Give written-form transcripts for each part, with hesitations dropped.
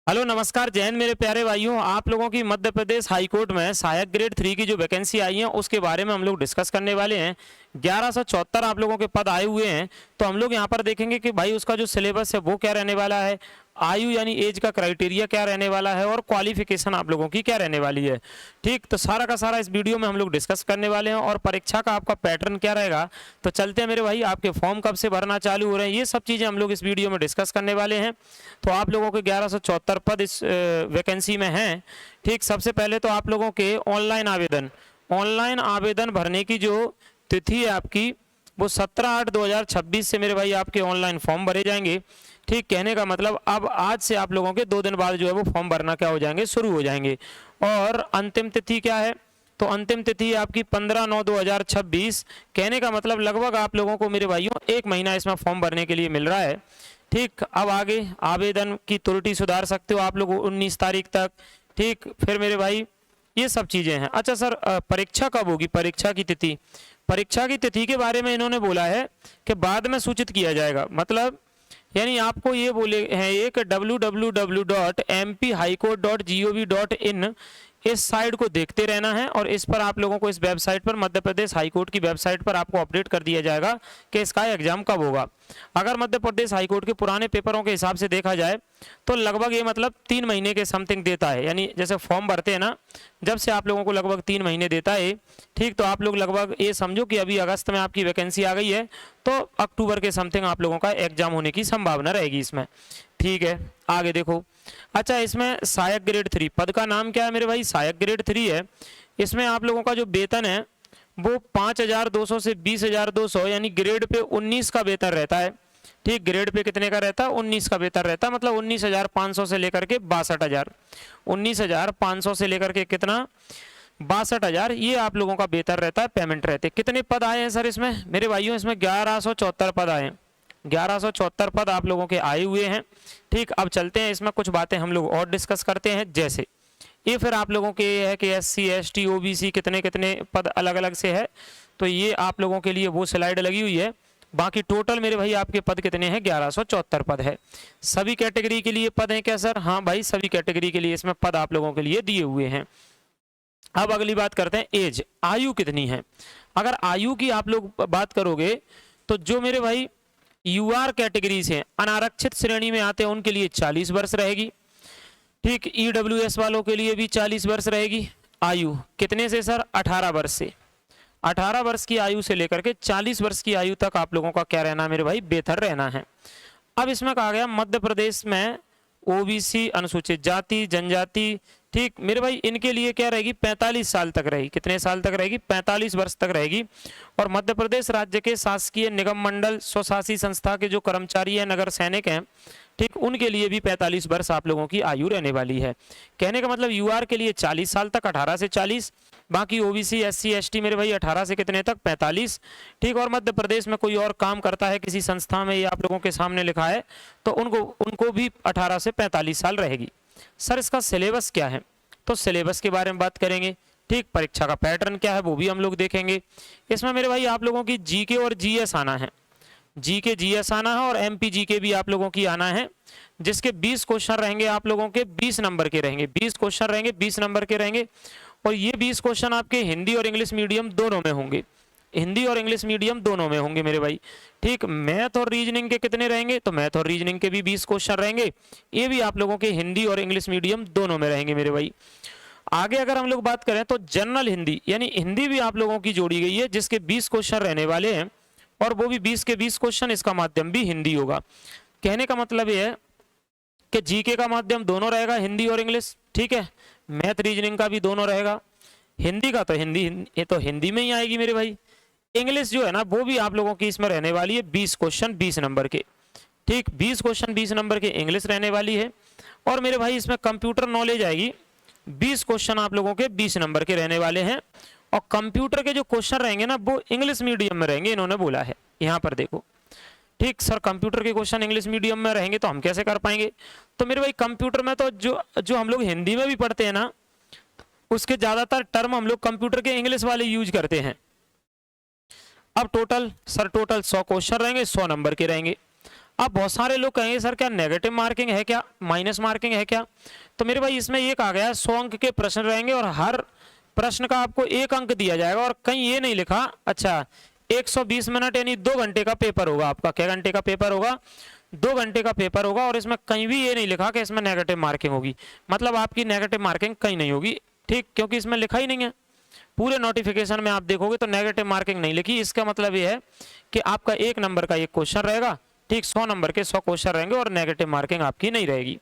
Hello नमस्कार जय हिंद मेरे प्यारे भाइयों। आप लोगों की मध्य प्रदेश हाई कोर्ट में सहायक ग्रेड 3 की जो वैकेंसी आई है उसके बारे में हम लोग डिस्कस करने वाले हैं। 1174 आप लोगों के पद आए हुए हैं, तो हम लोग यहाँ पर देखेंगे कि भाई उसका जो सिलेबस है वो क्या रहने वाला है, आयु यानी एज का क्राइटेरिया क्या रहने वाला है और क्वालिफिकेशन आप लोगों की क्या रहने वाली है। ठीक, तो सारा का सारा इस वीडियो में हम लोग डिस्कस करने वाले हैं। और परीक्षा का आपका पैटर्न क्या रहेगा, तो चलते हैं मेरे भाई, आपके फॉर्म कब से भरना चालू हो रहे हैं, ये सब चीज़ें हम लोग इस वीडियो में डिस्कस करने वाले हैं। तो आप लोगों के 1174 पद इस वैकेंसी में हैं। ठीक, सबसे पहले तो आप लोगों के ऑनलाइन आवेदन भरने की जो तिथि है आपकी वो 17/8/2026 से मेरे भाई आपके ऑनलाइन फॉर्म भरे जाएंगे। ठीक, कहने का मतलब अब आज से आप लोगों के 2 दिन बाद जो है वो फॉर्म भरना क्या हो जाएंगे, शुरू हो जाएंगे। और अंतिम तिथि क्या है, तो अंतिम तिथि आपकी 15/9/2026। कहने का मतलब लगभग आप लोगों को मेरे भाइयों 1 महीना इसमें फॉर्म भरने के लिए मिल रहा है। ठीक, अब आगे आवेदन की त्रुटि सुधार सकते हो आप लोग 19 तारीख तक। ठीक, फिर मेरे भाई ये सब चीज़ें हैं। अच्छा सर, परीक्षा कब होगी, परीक्षा की तिथि के बारे में इन्होंने बोला है कि बाद में सूचित किया जाएगा। मतलब यानी आपको ये बोले हैं ये कि www.mphightcourt.gov.in इस साइट को देखते रहना है और इस पर आप लोगों को इस वेबसाइट पर मध्य प्रदेश हाईकोर्ट की वेबसाइट पर आपको अपडेट कर दिया जाएगा कि इसका एग्जाम कब होगा। अगर मध्य प्रदेश हाईकोर्ट के पुराने पेपरों के हिसाब से देखा जाए तो लगभग ये मतलब 3 महीने के समथिंग देता है। यानी जैसे फॉर्म भरते हैं ना, जब से आप लोगों को लगभग 3 महीने देता है। ठीक, तो आप लोग लगभग ये समझो कि अभी अगस्त में आपकी वैकेंसी आ गई है तो अक्टूबर के समथिंग आप लोगों का एग्जाम होने की संभावना रहेगी इसमें। ठीक है, आगे देखो। अच्छा, इसमें सहायक ग्रेड 3 पद का नाम क्या है मेरे भाई, सहायक ग्रेड 3 है। इसमें आप लोगों का जो वेतन है वो 5,200 से 20,200 यानी ग्रेड पे 19 का वेतन रहता है। ठीक, ग्रेड पे कितने का रहता है, 19 का वेतन रहता है। मतलब 19,500 से लेकर के 62,000, 19,500 से लेकर के कितना 62,000 ये आप लोगों का वेतन रहता है, पेमेंट रहते। कितने पद आए हैं सर इसमें मेरे भाइयों, इसमें 1174 पद आए हैं। 1174 पद आप लोगों के आए हुए हैं। ठीक, अब चलते हैं इसमें कुछ बातें हम लोग और डिस्कस करते हैं। जैसे ये फिर आप लोगों के ये है कि SC ST OBC कितने कितने पद अलग अलग से है, तो ये आप लोगों के लिए वो स्लाइड लगी हुई है। बाकी टोटल मेरे भाई आपके पद कितने हैं, 1174 पद है। सभी कैटेगरी के लिए पद हैं क्या सर, हाँ भाई सभी कैटेगरी के लिए इसमें पद आप लोगों के लिए दिए हुए हैं। अब अगली बात करते हैं, एज आयु कितनी है। अगर आयु की आप लोग बात करोगे तो जो मेरे भाई UR कैटेगरी से अनारक्षित श्रेणी में आते हैं उनके लिए 40 वर्ष रहेगी। ठीक, EWS वालों के लिए भी 40 वर्ष रहेगी। आयु कितने से सर, 18 वर्ष से, 18 वर्ष की आयु से लेकर के 40 वर्ष की आयु तक आप लोगों का क्या रहना है मेरे भाई, बेहतर रहना है। अब इसमें कहा गया मध्य प्रदेश में OBC अनुसूचित जाति जनजाति, ठीक मेरे भाई इनके लिए क्या रहेगी, 45 साल तक रहेगी। कितने साल तक रहेगी, 45 वर्ष तक रहेगी। और मध्य प्रदेश राज्य के शासकीय निगम मंडल स्वशासी संस्था के जो कर्मचारी हैं, नगर सैनिक हैं, ठीक उनके लिए भी 45 वर्ष आप लोगों की आयु रहने वाली है। कहने का मतलब UR के लिए 40 साल तक, 18 से 40। बाकी OBC SC ST मेरे भाई 18 से कितने तक, 45। ठीक, और मध्य प्रदेश में कोई और काम करता है किसी संस्था में, ये आप लोगों के सामने लिखा है, तो उनको भी 18 से 45 साल रहेगी। सर इसका सिलेबस क्या है, तो सिलेबस के बारे में बात करेंगे। ठीक, परीक्षा का पैटर्न क्या है वो भी हम लोग देखेंगे। इसमें मेरे भाई आप लोगों की GK और GS आना है, GK GS आना है और MP GK भी आप लोगों की आना है, जिसके 20 क्वेश्चन रहेंगे आप लोगों के 20 नंबर के रहेंगे। 20 क्वेश्चन रहेंगे 20 नंबर के रहेंगे। और ये 20 क्वेश्चन आपके हिंदी और इंग्लिश मीडियम दोनों में होंगे, हिंदी और इंग्लिश मीडियम दोनों में होंगे मेरे भाई। ठीक, मैथ और रीजनिंग के कितने रहेंगे, तो मैथ और रीजनिंग के भी 20 क्वेश्चन रहेंगे। ये भी आप लोगों के हिंदी और इंग्लिश मीडियम दोनों में रहेंगे मेरे भाई। आगे अगर हम लोग बात करें तो जनरल हिंदी यानी हिंदी भी आप लोगों की जोड़ी गई है, जिसके 20 क्वेश्चन रहने वाले हैं और वो भी 20 के 20 क्वेश्चन, इसका माध्यम भी हिंदी होगा। कहने का मतलब ये है कि GK का माध्यम दोनों रहेगा, हिंदी और इंग्लिश। ठीक है, मैथ रीजनिंग का भी दोनों रहेगा। हिंदी का तो ये तो हिंदी में ही आएगी मेरे भाई। इंग्लिश जो है ना वो भी आप लोगों की इसमें रहने वाली है 20 क्वेश्चन 20 नंबर के। ठीक, 20 क्वेश्चन 20 नंबर के इंग्लिश रहने वाली है। और मेरे भाई इसमें कंप्यूटर नॉलेज आएगी, 20 क्वेश्चन आप लोगों के 20 नंबर के रहने वाले हैं। और कंप्यूटर के जो क्वेश्चन रहेंगे ना वो इंग्लिश मीडियम में रहेंगे, इन्होंने बोला है यहाँ पर देखो। ठीक सर, कंप्यूटर के क्वेश्चन इंग्लिश मीडियम में रहेंगे तो हम कैसे कर पाएंगे, तो मेरे भाई कंप्यूटर में तो जो हम लोग हिंदी में भी पढ़ते हैं ना, उसके ज्यादातर टर्म हम लोग कंप्यूटर के इंग्लिश वाले यूज करते हैं। अब टोटल 100 क्वेश्चन रहेंगे, 100 नंबर के रहेंगे। अब बहुत सारे लोग कहेंगे सर क्या नेगेटिव मार्किंग है, क्या माइनस मार्किंग है क्या? तो मेरे भाई इसमें ये कहा गया है 100 अंक के प्रश्न रहेंगे और हर प्रश्न का आपको 1 अंक दिया जाएगा, और कहीं ये नहीं लिखा, अच्छा 120 मिनट यानी 2 घंटे का पेपर होगा आपका। क्या घंटे का पेपर होगा? 2 घंटे का पेपर होगा, और इसमें कहीं भी ये नहीं लिखा कि इसमें नेगेटिव मार्किंग होगी, मतलब आपकी नेगेटिव मार्किंग कहीं नहीं होगी, ठीक, क्योंकि इसमें लिखा ही नहीं है। पूरे नोटिफिकेशन में आप देखोगे तो नेगेटिव मार्किंग नहीं लिखी। इसका मतलब ये है कि आपका 1 नंबर का 1 क्वेश्चन रहेगा, ठीक, 100 नंबर के 100 क्वेश्चन रहेंगे और नेगेटिव मार्किंग आपकी नहीं रहेगी।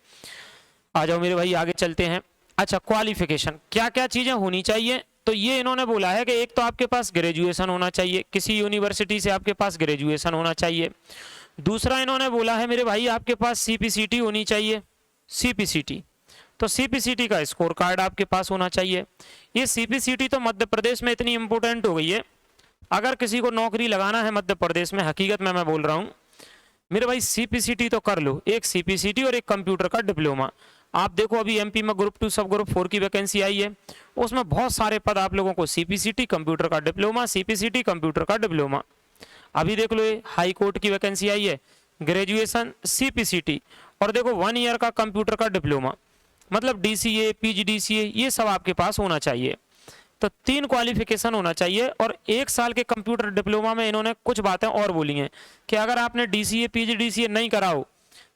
आ जाओ मेरे भाई आगे चलते हैं। अच्छा, क्वालिफिकेशन क्या क्या चीजें होनी चाहिए? तो ये इन्होंने बोला है कि एक तो आपके पास ग्रेजुएशन होना चाहिए, किसी यूनिवर्सिटी से आपके पास ग्रेजुएशन होना चाहिए। दूसरा इन्होंने बोला है मेरे भाई आपके पास सीपीसीटी होनी चाहिए, सीपीसीटी, तो सीपीसीटी का स्कोर कार्ड आपके पास होना चाहिए। ये सीपीसीटी तो मध्य प्रदेश में इतनी इंपॉर्टेंट हो गई है, अगर किसी को नौकरी लगाना है मध्य प्रदेश में, हकीकत में मैं बोल रहा हूँ मेरे भाई, सीपीसीटी तो कर लो, एक सीपीसीटी और एक कंप्यूटर का डिप्लोमा। आप देखो अभी एमपी में ग्रुप 2 सब ग्रुप 4 की वैकेंसी आई है, उसमें बहुत सारे पद आप लोगों को सीपीसीटी कंप्यूटर का डिप्लोमा, सीपीसीटी कंप्यूटर का डिप्लोमा। अभी देख लो ये हाई कोर्ट की वैकेंसी आई है, ग्रेजुएशन सीपीसीटी और देखो 1 ईयर का कंप्यूटर का डिप्लोमा, मतलब डीसीए पीजीडीसीए ये सब आपके पास होना चाहिए। तो 3 क्वालिफिकेशन होना चाहिए, और 1 साल के कंप्यूटर डिप्लोमा में इन्होंने कुछ बातें और बोली हैं कि अगर आपने डीसीए पीजीडीसीए नहीं करा हो,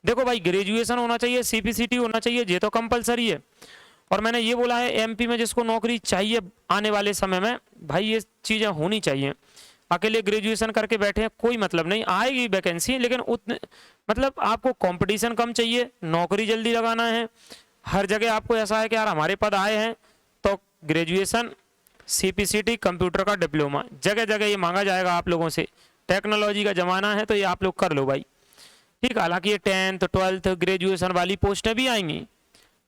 देखो भाई ग्रेजुएशन होना चाहिए, सीपीसीटी होना चाहिए, ये तो कंपलसरी है। और मैंने ये बोला है एमपी में जिसको नौकरी चाहिए आने वाले समय में, भाई ये चीज़ें होनी चाहिए। अकेले ग्रेजुएशन करके बैठे हैं कोई मतलब नहीं, आएगी वैकेंसी लेकिन उतने मतलब आपको कंपटीशन कम चाहिए, नौकरी जल्दी लगाना है, हर जगह आपको ऐसा है कि यार हमारे पद आए हैं, तो ग्रेजुएशन सीपीसीटी कंप्यूटर का डिप्लोमा जगह जगह ये मांगा जाएगा आप लोगों से। टेक्नोलॉजी का जमाना है तो ये आप लोग कर लो भाई, ठीक। हालांकि ये 10th 12th ग्रेजुएशन वाली पोस्टें भी आएंगी,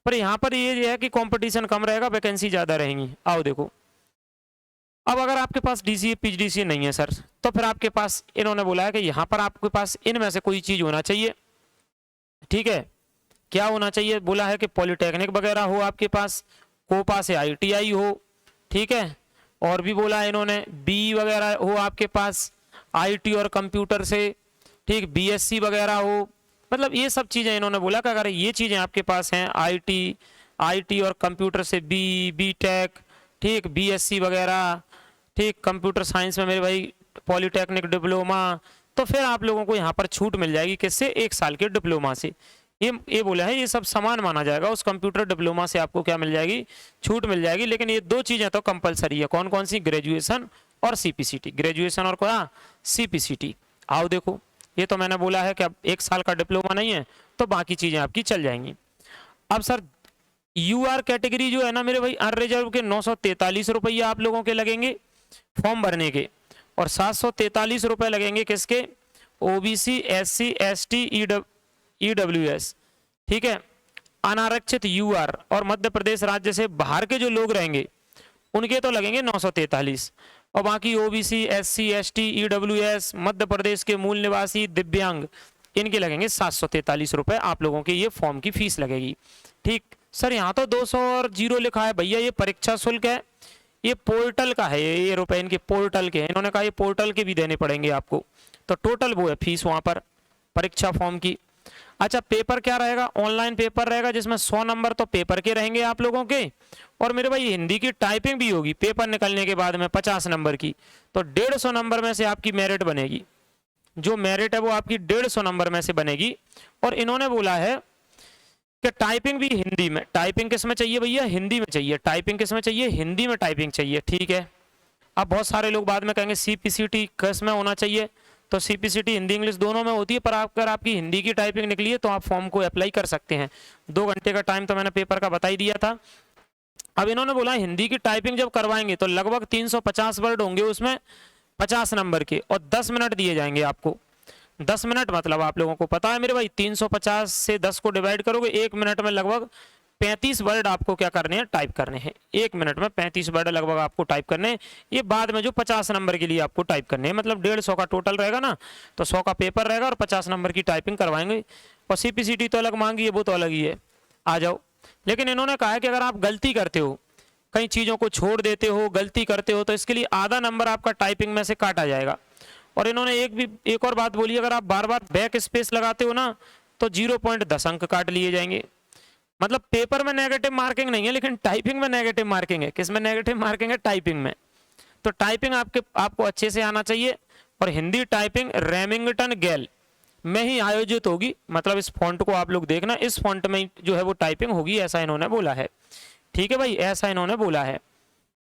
पर यहाँ पर ये है कि कंपटीशन कम रहेगा, वैकेंसी ज़्यादा रहेंगी। आओ देखो, अब अगर आपके पास डीसीए पीजीडीसीए नहीं है सर, तो फिर आपके पास इन्होंने बोला है कि यहाँ पर आपके पास इनमें से कोई चीज़ होना चाहिए, ठीक है। क्या होना चाहिए? बोला है कि पॉलिटेक्निक वगैरह हो आपके पास, कोपा से आईटीआई हो, ठीक है। और भी बोला है इन्होंने बी वगैरह हो आपके पास आईटी और कंप्यूटर से, ठीक, बीएससी वगैरह हो, मतलब ये सब चीज़ें इन्होंने बोला कि अगर ये चीज़ें आपके पास हैं, आईटी और कंप्यूटर से बीटेक, ठीक, बीएससी वगैरह, ठीक, कंप्यूटर साइंस में मेरे भाई पॉलिटेक्निक डिप्लोमा, तो फिर आप लोगों को यहाँ पर छूट मिल जाएगी। किससे? 1 साल के डिप्लोमा से। ये बोला है ये सब समान माना जाएगा, उस कंप्यूटर डिप्लोमा से आपको क्या मिल जाएगी? छूट मिल जाएगी। लेकिन ये 2 चीज़ें तो कंपलसरी है। कौन कौन सी? ग्रेजुएशन और सीपीसीटी, ग्रेजुएशन और क्या? सीपीसीटी। आओ देखो, ये तो मैंने बोला है कि अब 1 साल का डिप्लोमा नहीं है तो बाकी चीज़ें आपकी चल जाएंगी। अब सर यूआर कैटेगरी जो है ना मेरे भाई, अनरिजर्व के 943 रुपये आप लोगों के लगेंगे फॉर्म भरने के, और 743 रुपये लगेंगे किसके? ओबीसी एससी एसटी ईडब्ल्यूएस, ठीक है। अनारक्षित यूआर और मध्य प्रदेश राज्य से बाहर के जो लोग रहेंगे उनके तो लगेंगे 943, और बाकी OBC SC ST EWS Madhya Pradesh के मूल निवासी दिव्यांग इनके लगेंगे 743 रुपये आप लोगों के ये फॉर्म की फीस लगेगी, ठीक। सर यहाँ तो 200 और 0 लिखा है भैया, ये परीक्षा शुल्क है, ये पोर्टल का है, ये रुपए इनके पोर्टल के हैं। इन्होंने कहा ये पोर्टल के भी देने पड़ेंगे आपको, तो टोटल वो है फीस वहाँ पर परीक्षा फॉर्म की। अच्छा, पेपर क्या रहेगा? ऑनलाइन पेपर रहेगा जिसमें 100 नंबर तो पेपर के रहेंगे आप लोगों के, और मेरे भाई हिंदी की टाइपिंग भी होगी पेपर निकलने के बाद में 50 नंबर की, तो 150 नंबर में से आपकी मेरिट बनेगी। जो मेरिट है वो आपकी 150 नंबर में से बनेगी। और इन्होंने बोला है कि टाइपिंग भी हिंदी में, टाइपिंग किस में चाहिए भैया? हिंदी में चाहिए। टाइपिंग किस में चाहिए? हिंदी में टाइपिंग चाहिए, ठीक है। अब बहुत सारे लोग बाद में कहेंगे सीपीसीटी किस में होना चाहिए, तो सीपीसीटी हिंदी इंग्लिश दोनों में होती है, पर अगर आपकी हिंदी की टाइपिंग निकली है तो आप फॉर्म को अप्लाई कर सकते हैं। 2 घंटे का टाइम तो मैंने पेपर का बता ही दिया था। अब इन्होंने बोला हिंदी की टाइपिंग जब करवाएंगे तो लगभग 350 वर्ड होंगे उसमें 50 नंबर के, और 10 मिनट दिए जाएंगे आपको। 10 मिनट मतलब आप लोगों को पता है मेरे भाई, 350 से 10 को डिवाइड करोगे 1 मिनट में लगभग 35 वर्ड आपको क्या करने हैं? टाइप करने हैं। 1 मिनट में 35 वर्ड लगभग आपको टाइप करने हैं। ये बाद में जो 50 नंबर के लिए आपको टाइप करने हैं, मतलब 150 का टोटल रहेगा ना, तो 100 का पेपर रहेगा और 50 नंबर की टाइपिंग करवाएंगे। और सीपीसीटी तो अलग मांगी है, वो तो अलग ही है। आ जाओ, लेकिन इन्होंने कहा है कि अगर आप गलती करते हो, कई चीज़ों को छोड़ देते हो, गलती करते हो, तो इसके लिए आधा नंबर आपका टाइपिंग में से काटा जाएगा, और इन्होंने एक और बात बोली, अगर आप बार बार बैक स्पेस लगाते हो ना तो 0.10 अंक काट लिए जाएंगे। मतलब पेपर में नेगेटिव मार्किंग नहीं है, लेकिन टाइपिंग में नेगेटिव मार्किंग है। किस में नेगेटिव मार्किंग है? टाइपिंग में। तो टाइपिंग आपको अच्छे से आना चाहिए। और हिंदी टाइपिंग रेमिंगटन गैल में ही आयोजित होगी। मतलब इस फॉन्ट को आप लोग देखना, इस फॉन्ट में जो है वो टाइपिंग होगी, ऐसा इन्होंने बोला है। ठीक है भाई, ऐसा इन्होंने बोला है।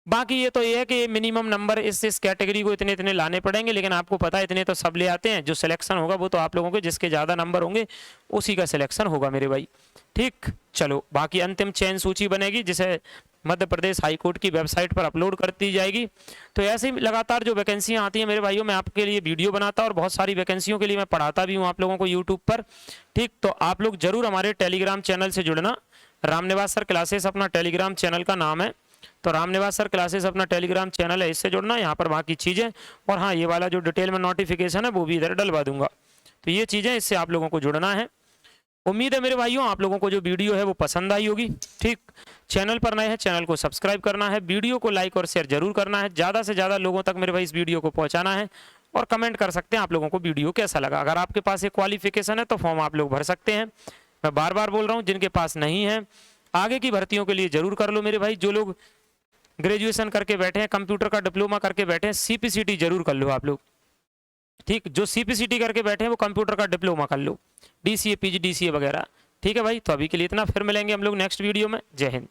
बाकी ये तो ये है कि मिनिमम नंबर इस कैटेगरी को इतने इतने लाने पड़ेंगे, लेकिन आपको पता है इतने तो सब ले आते हैं। जो सिलेक्शन होगा वो तो आप लोगों के जिसके ज़्यादा नंबर होंगे उसी का सिलेक्शन होगा मेरे भाई। ठीक, चलो बाकी अंतिम चयन सूची बनेगी जिसे मध्य प्रदेश हाईकोर्ट की वेबसाइट पर अपलोड कर दी जाएगी। तो ऐसे ही लगातार जो वैकेंसियाँ आती हैं मेरे भाइयों, मैं आपके लिए वीडियो बनाता और बहुत सारी वैकेंसियों के लिए मैं पढ़ाता भी हूँ आप लोगों को यूट्यूब पर। ठीक, तो आप लोग जरूर हमारे टेलीग्राम चैनल से जुड़ना। रामनिवास सर क्लासेस अपना टेलीग्राम चैनल का नाम है। तो रामनिवास सर क्लासेस अपना टेलीग्राम चैनल है, इससे जुड़ना। यहाँ पर बाकी चीज़ें, और हाँ ये वाला जो डिटेल में नोटिफिकेशन है वो भी इधर डलवा दूंगा। तो ये चीज़ें, इससे आप लोगों को जुड़ना है। उम्मीद है मेरे भाइयों आप लोगों को जो वीडियो है वो पसंद आई होगी। ठीक, चैनल पर नए हैं चैनल को सब्सक्राइब करना है, वीडियो को लाइक और शेयर जरूर करना है, ज़्यादा से ज़्यादा लोगों तक मेरे भाई इस वीडियो को पहुँचाना है। और कमेंट कर सकते हैं आप लोगों को वीडियो कैसा लगा। अगर आपके पास एक क्वालिफिकेशन है तो फॉर्म आप लोग भर सकते हैं। मैं बार बार बोल रहा हूँ, जिनके पास नहीं है आगे की भर्तियों के लिए जरूर कर लो मेरे भाई। जो लोग ग्रेजुएशन करके बैठे हैं, कंप्यूटर का डिप्लोमा करके बैठे हैं, सीपीसीटी जरूर कर लो आप लोग। ठीक, जो सीपीसीटी करके बैठे हैं वो कंप्यूटर का डिप्लोमा कर लो, डीसीए पीजीडीसीए वगैरह। ठीक है भाई, तो अभी के लिए इतना, फिर मिलेंगे हम लोग नेक्स्ट वीडियो में। जय हिंद।